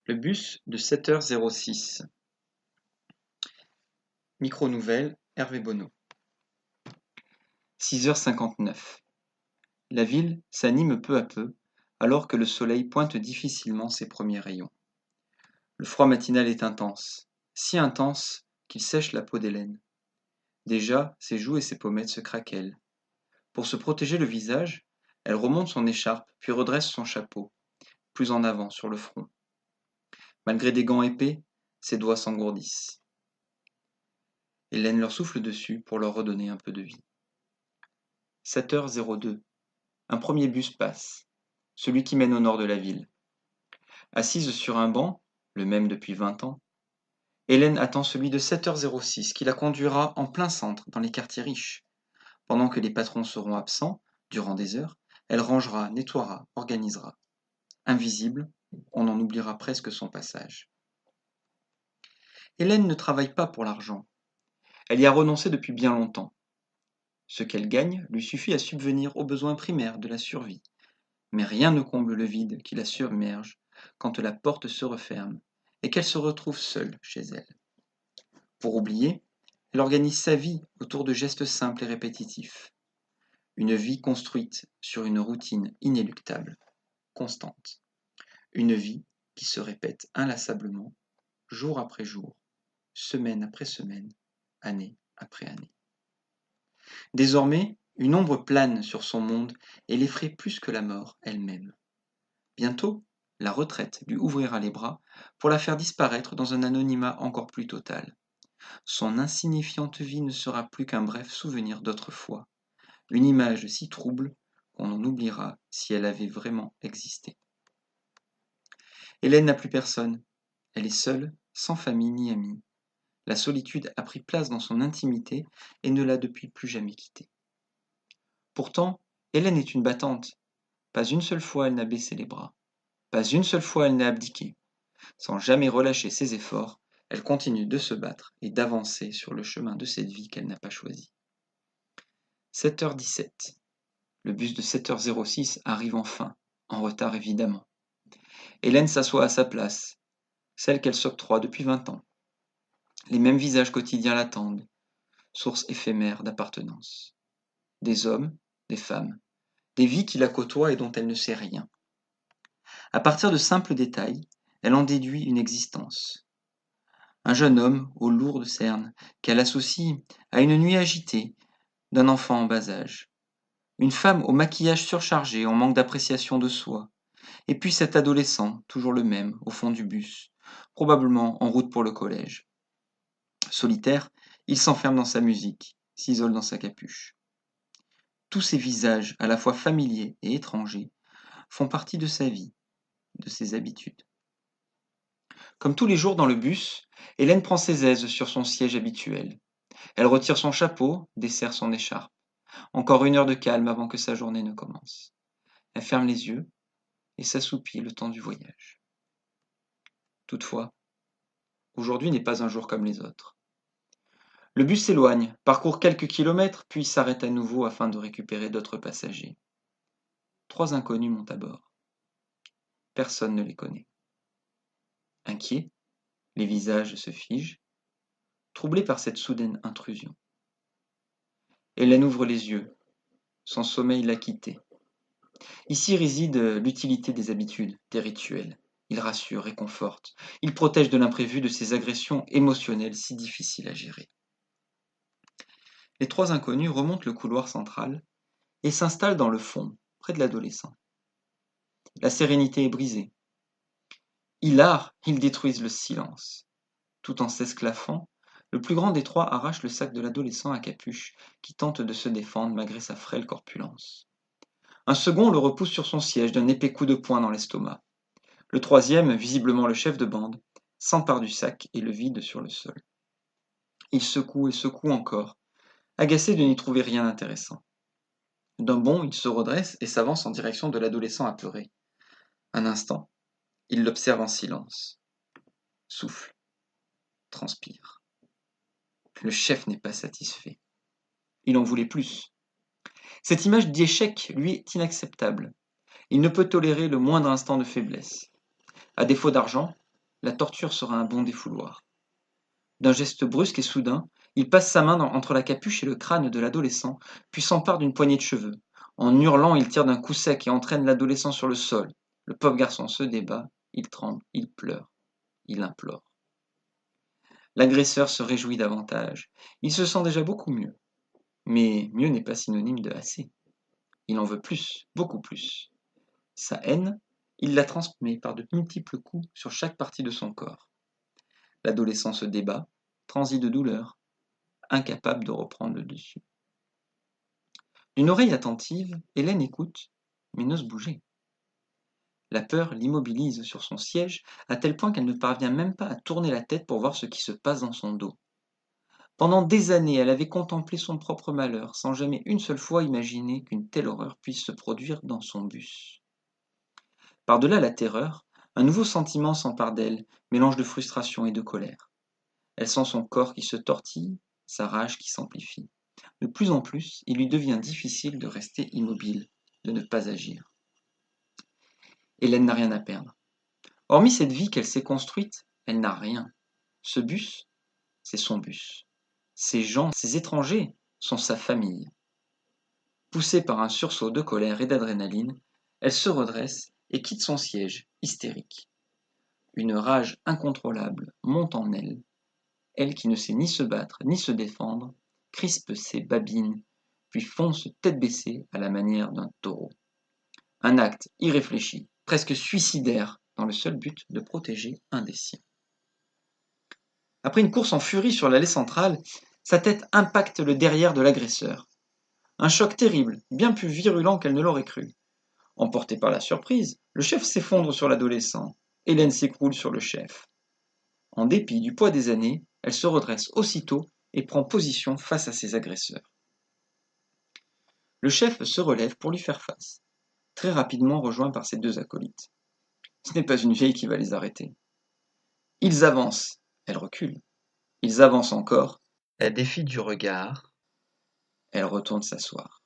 Le bus de 7h06. Micro-nouvelle, Hervé Bonneau. 6h59. La ville s'anime peu à peu, alors que le soleil pointe difficilement ses premiers rayons. Le froid matinal est intense, si intense qu'il sèche la peau d'Hélène. Déjà, ses joues et ses pommettes se craquellent. Pour se protéger le visage, elle remonte son écharpe, puis redresse son chapeau, plus en avant sur le front. Malgré des gants épais, ses doigts s'engourdissent. Hélène leur souffle dessus pour leur redonner un peu de vie. 7h02. Un premier bus passe, celui qui mène au nord de la ville. Assise sur un banc, le même depuis 20 ans, Hélène attend celui de 7h06 qui la conduira en plein centre, dans les quartiers riches. Pendant que les patrons seront absents, durant des heures, elle rangera, nettoiera, organisera. Invisible, on en oubliera presque son passage. Hélène ne travaille pas pour l'argent. Elle y a renoncé depuis bien longtemps. Ce qu'elle gagne lui suffit à subvenir aux besoins primaires de la survie. Mais rien ne comble le vide qui la submerge quand la porte se referme et qu'elle se retrouve seule chez elle. Pour oublier, elle organise sa vie autour de gestes simples et répétitifs. Une vie construite sur une routine inéluctable, constante. Une vie qui se répète inlassablement, jour après jour, semaine après semaine, année après année. Désormais, une ombre plane sur son monde et l'effraie plus que la mort elle-même. Bientôt, la retraite lui ouvrira les bras pour la faire disparaître dans un anonymat encore plus total. Son insignifiante vie ne sera plus qu'un bref souvenir d'autrefois, une image si trouble qu'on en oubliera si elle avait vraiment existé. Hélène n'a plus personne. Elle est seule, sans famille ni amis. La solitude a pris place dans son intimité et ne l'a depuis plus jamais quittée. Pourtant, Hélène est une battante. Pas une seule fois elle n'a baissé les bras. Pas une seule fois elle n'a abdiqué. Sans jamais relâcher ses efforts, elle continue de se battre et d'avancer sur le chemin de cette vie qu'elle n'a pas choisi. 7h17. Le bus de 7h06 arrive enfin, en retard évidemment. Hélène s'assoit à sa place, celle qu'elle s'octroie depuis 20 ans. Les mêmes visages quotidiens l'attendent, source éphémère d'appartenance. Des hommes, des femmes, des vies qui la côtoient et dont elle ne sait rien. À partir de simples détails, elle en déduit une existence. Un jeune homme aux lourdes cernes qu'elle associe à une nuit agitée d'un enfant en bas âge. Une femme au maquillage surchargé en manque d'appréciation de soi. Et puis cet adolescent, toujours le même, au fond du bus, probablement en route pour le collège. Solitaire, il s'enferme dans sa musique, s'isole dans sa capuche. Tous ces visages, à la fois familiers et étrangers, font partie de sa vie, de ses habitudes. Comme tous les jours dans le bus, Hélène prend ses aises sur son siège habituel. Elle retire son chapeau, desserre son écharpe. Encore une heure de calme avant que sa journée ne commence. Elle ferme les yeux et s'assoupit le temps du voyage. Toutefois, aujourd'hui n'est pas un jour comme les autres. Le bus s'éloigne, parcourt quelques kilomètres, puis s'arrête à nouveau afin de récupérer d'autres passagers. 3 inconnus montent à bord. Personne ne les connaît. Inquiets, les visages se figent, troublés par cette soudaine intrusion. Hélène ouvre les yeux. Son sommeil l'a quittée. Ici réside l'utilité des habitudes, des rituels. Ils rassurent, réconfortent. Ils protègent de l'imprévu, de ces agressions émotionnelles si difficiles à gérer. Les 3 inconnus remontent le couloir central et s'installent dans le fond, près de l'adolescent. La sérénité est brisée. Hilars, ils détruisent le silence. Tout en s'esclaffant, le plus grand des 3 arrache le sac de l'adolescent à capuche qui tente de se défendre malgré sa frêle corpulence. Un second le repousse sur son siège d'un épais coup de poing dans l'estomac. Le troisième, visiblement le chef de bande, s'empare du sac et le vide sur le sol. Il secoue et secoue encore, agacé de n'y trouver rien d'intéressant. D'un bond, il se redresse et s'avance en direction de l'adolescent apeuré. Un instant, il l'observe en silence. Souffle, transpire. Le chef n'est pas satisfait. Il en voulait plus. Cette image d'échec lui est inacceptable. Il ne peut tolérer le moindre instant de faiblesse. À défaut d'argent, la torture sera un bon défouloir. D'un geste brusque et soudain, il passe sa main entre la capuche et le crâne de l'adolescent, puis s'empare d'une poignée de cheveux. En hurlant, il tire d'un coup sec et entraîne l'adolescent sur le sol. Le pauvre garçon se débat, il tremble, il pleure, il implore. L'agresseur se réjouit davantage. Il se sent déjà beaucoup mieux. Mais mieux n'est pas synonyme de assez. Il en veut plus, beaucoup plus. Sa haine, il la transmet par de multiples coups sur chaque partie de son corps. L'adolescent se débat, transi de douleur, incapable de reprendre le dessus. D'une oreille attentive, Hélène écoute, mais n'ose bouger. La peur l'immobilise sur son siège à tel point qu'elle ne parvient même pas à tourner la tête pour voir ce qui se passe dans son dos. Pendant des années, elle avait contemplé son propre malheur, sans jamais une seule fois imaginer qu'une telle horreur puisse se produire dans son bus. Par-delà la terreur, un nouveau sentiment s'empare d'elle, mélange de frustration et de colère. Elle sent son corps qui se tortille, sa rage qui s'amplifie. De plus en plus, il lui devient difficile de rester immobile, de ne pas agir. Hélène n'a rien à perdre. Hormis cette vie qu'elle s'est construite, elle n'a rien. Ce bus, c'est son bus. Ces gens, ces étrangers, sont sa famille. Poussée par un sursaut de colère et d'adrénaline, elle se redresse et quitte son siège, hystérique. Une rage incontrôlable monte en elle, elle qui ne sait ni se battre ni se défendre, crispe ses babines, puis fonce tête baissée à la manière d'un taureau. Un acte irréfléchi, presque suicidaire, dans le seul but de protéger un des siens. Après une course en furie sur l'allée centrale, sa tête impacte le derrière de l'agresseur. Un choc terrible, bien plus virulent qu'elle ne l'aurait cru. Emporté par la surprise, le chef s'effondre sur l'adolescent. Hélène s'écroule sur le chef. En dépit du poids des années, elle se redresse aussitôt et prend position face à ses agresseurs. Le chef se relève pour lui faire face, très rapidement rejoint par ses deux acolytes. Ce n'est pas une vieille qui va les arrêter. Ils avancent, elle recule. Ils avancent encore, elle défie du regard, elle retourne s'asseoir.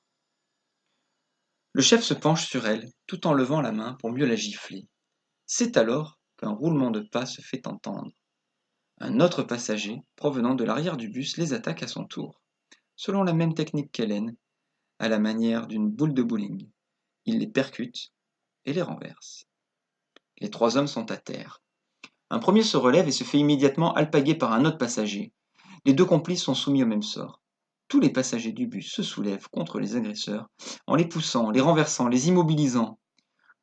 Le chef se penche sur elle, tout en levant la main pour mieux la gifler. C'est alors qu'un roulement de pas se fait entendre. Un autre passager, provenant de l'arrière du bus, les attaque à son tour, selon la même technique qu'Hélène, à la manière d'une boule de bowling. Il les percute et les renverse. Les trois hommes sont à terre. Un premier se relève et se fait immédiatement alpaguer par un autre passager. Les deux complices sont soumis au même sort. Tous les passagers du bus se soulèvent contre les agresseurs, en les poussant, les renversant, les immobilisant.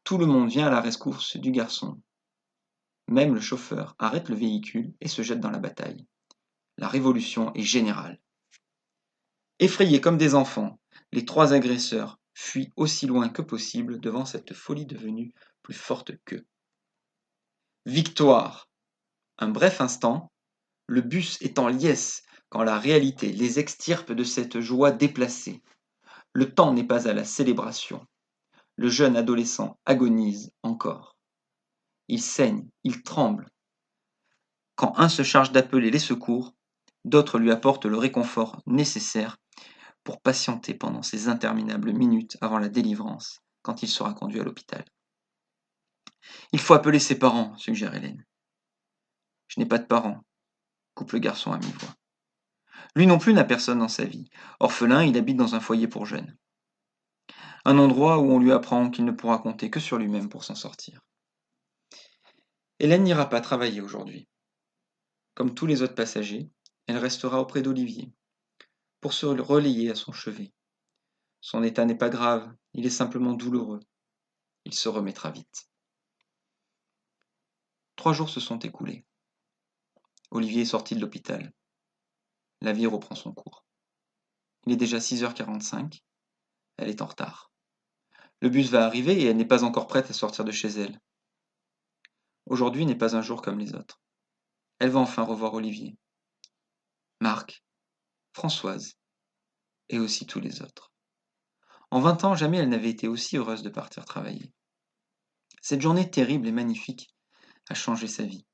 Tout le monde vient à la rescousse du garçon. Même le chauffeur arrête le véhicule et se jette dans la bataille. La révolution est générale. Effrayés comme des enfants, les trois agresseurs fuient aussi loin que possible devant cette folie devenue plus forte qu'eux. Victoire! Un bref instant, le bus est en liesse quand la réalité les extirpe de cette joie déplacée. Le temps n'est pas à la célébration. Le jeune adolescent agonise encore. Il saigne, il tremble. Quand un se charge d'appeler les secours, d'autres lui apportent le réconfort nécessaire pour patienter pendant ces interminables minutes avant la délivrance, quand il sera conduit à l'hôpital. Il faut appeler ses parents, suggère Hélène. Je n'ai pas de parents, coupe le garçon à mi-voix. Lui non plus n'a personne dans sa vie. Orphelin, il habite dans un foyer pour jeunes. Un endroit où on lui apprend qu'il ne pourra compter que sur lui-même pour s'en sortir. Hélène n'ira pas travailler aujourd'hui. Comme tous les autres passagers, elle restera auprès d'Olivier, pour se relayer à son chevet. Son état n'est pas grave, il est simplement douloureux. Il se remettra vite. 3 jours se sont écoulés. Olivier est sorti de l'hôpital. La vie reprend son cours. Il est déjà 6h45. Elle est en retard. Le bus va arriver et elle n'est pas encore prête à sortir de chez elle. Aujourd'hui n'est pas un jour comme les autres. Elle va enfin revoir Olivier, Marc, Françoise et aussi tous les autres. En 20 ans, jamais elle n'avait été aussi heureuse de partir travailler. Cette journée terrible et magnifique a changé sa vie.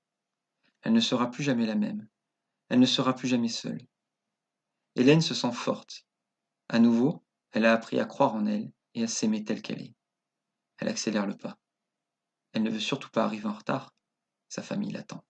Elle ne sera plus jamais la même. Elle ne sera plus jamais seule. Hélène se sent forte. À nouveau, elle a appris à croire en elle et à s'aimer telle qu'elle est. Elle accélère le pas. Elle ne veut surtout pas arriver en retard. Sa famille l'attend.